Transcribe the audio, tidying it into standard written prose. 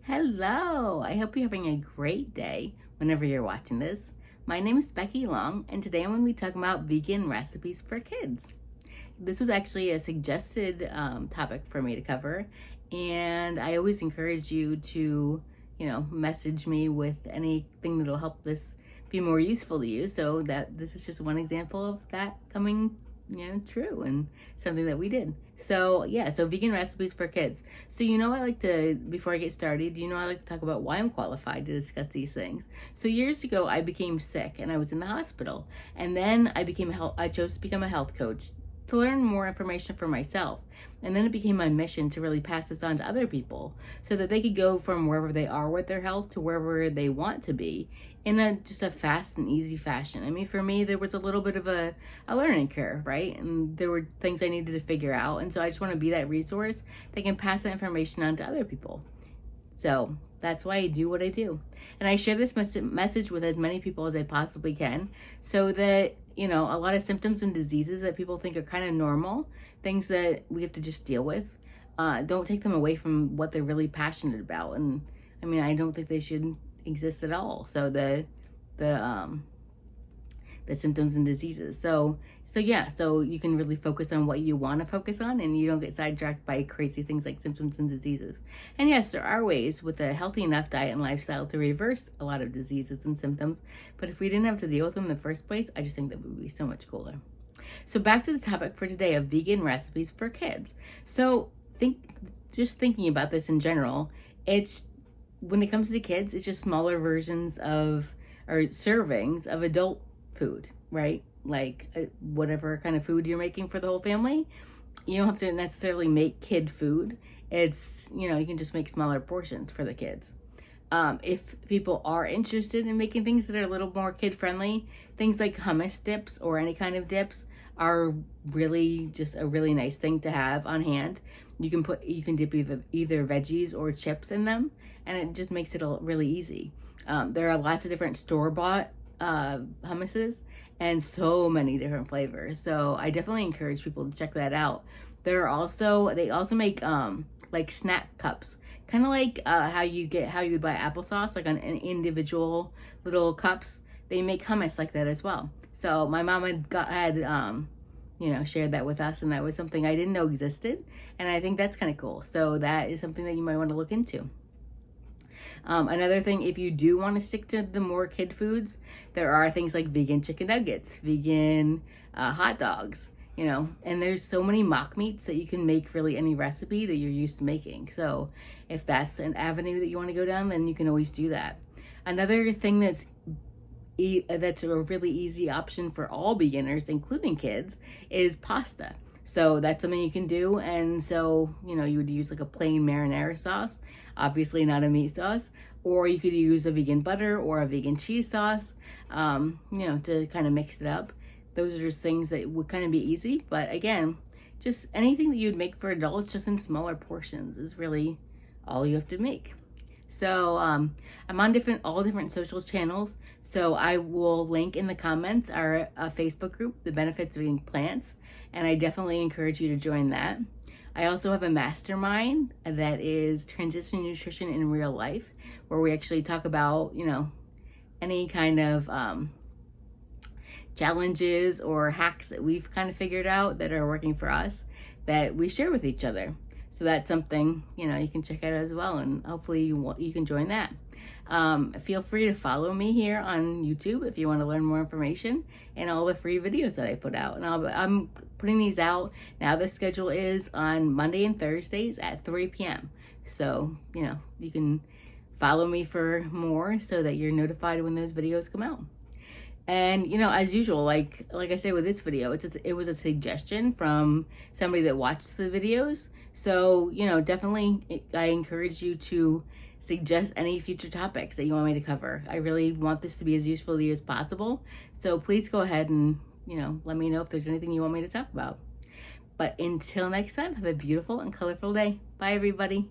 Hello! I hope you're having a great day whenever you're watching this. My name is Becky Long, and today I'm going to be talking about vegan recipes for kids. This was actually a suggested topic for me to cover, and I always encourage you to, message me with anything that'll help this be more useful to you. So that this is just one example of that coming true and something that we did. So yeah, so vegan recipes for kids. So I like to, before I get started, I like to talk about why I'm qualified to discuss these things. So years ago, I became sick and I was in the hospital, and then I chose to become a health coach to learn more information for myself. And then it became my mission to really pass this on to other people so that they could go from wherever they are with their health to wherever they want to be in just a fast and easy fashion. I mean, for me, there was a little bit of a learning curve, right? And there were things I needed to figure out. And so I just want to be that resource that can pass that information on to other people. So that's why I do what I do. And I share this message with as many people as I possibly can so that, a lot of symptoms and diseases that people think are kind of normal, things that we have to just deal with, don't take them away from what they're really passionate about. And I mean, I don't think they should exist at all. So the symptoms and diseases. So you can really focus on what you want to focus on, and you don't get sidetracked by crazy things like symptoms and diseases. And yes, there are ways with a healthy enough diet and lifestyle to reverse a lot of diseases and symptoms. But if we didn't have to deal with them in the first place, I just think that would be so much cooler. So back to the topic for today of vegan recipes for kids. So thinking about this in general, when it comes to kids, it's just smaller versions of, or servings of, adult food, right? Like whatever kind of food you're making for the whole family. You don't have to necessarily make kid food. It's, you can just make smaller portions for the kids. If people are interested in making things that are a little more kid friendly, things like hummus dips or any kind of dips are really just a really nice thing to have on hand. You can dip either veggies or chips in them, and it just makes it really easy. There are lots of different store-bought hummuses and so many different flavors. So I definitely encourage people to check that out. They also make like snack cups, kind of like how you would buy applesauce, like on individual little cups. They make hummus like that as well. So my mom had shared that with us, and that was something I didn't know existed, and I think that's kind of cool. So that is something that you might want to look into. Another thing, if you do want to stick to the more kid foods, there are things like vegan chicken nuggets, vegan hot dogs, and there's so many mock meats that you can make really any recipe that you're used to making. So if that's an avenue that you want to go down, then you can always do that. Another thing that's a really easy option for all beginners, including kids, is pasta. So that's something you can do. And so, you would use like a plain marinara sauce, obviously not a meat sauce, or you could use a vegan butter or a vegan cheese sauce, to kind of mix it up. Those are just things that would kind of be easy. But again, just anything that you'd make for adults, just in smaller portions, is really all you have to make. So I'm on all different social channels. So I will link in the comments our Facebook group, The Benefits of Eating Plants, and I definitely encourage you to join that. I also have a mastermind that is Transition Nutrition in Real Life, where we actually talk about, any kind of challenges or hacks that we've kind of figured out that are working for us that we share with each other. So that's something, you can check out as well, and hopefully you can join that. Feel free to follow me here on YouTube if you want to learn more information and all the free videos that I put out. And I'm putting these out now. The schedule is on Monday and Thursdays at 3 p.m. So, you can follow me for more so that you're notified when those videos come out. And, as usual, like I said with this video, it was a suggestion from somebody that watched the videos. So, definitely I encourage you to suggest any future topics that you want me to cover. I really want this to be as useful to you as possible. So please go ahead and, let me know if there's anything you want me to talk about. But until next time, have a beautiful and colorful day. Bye, everybody.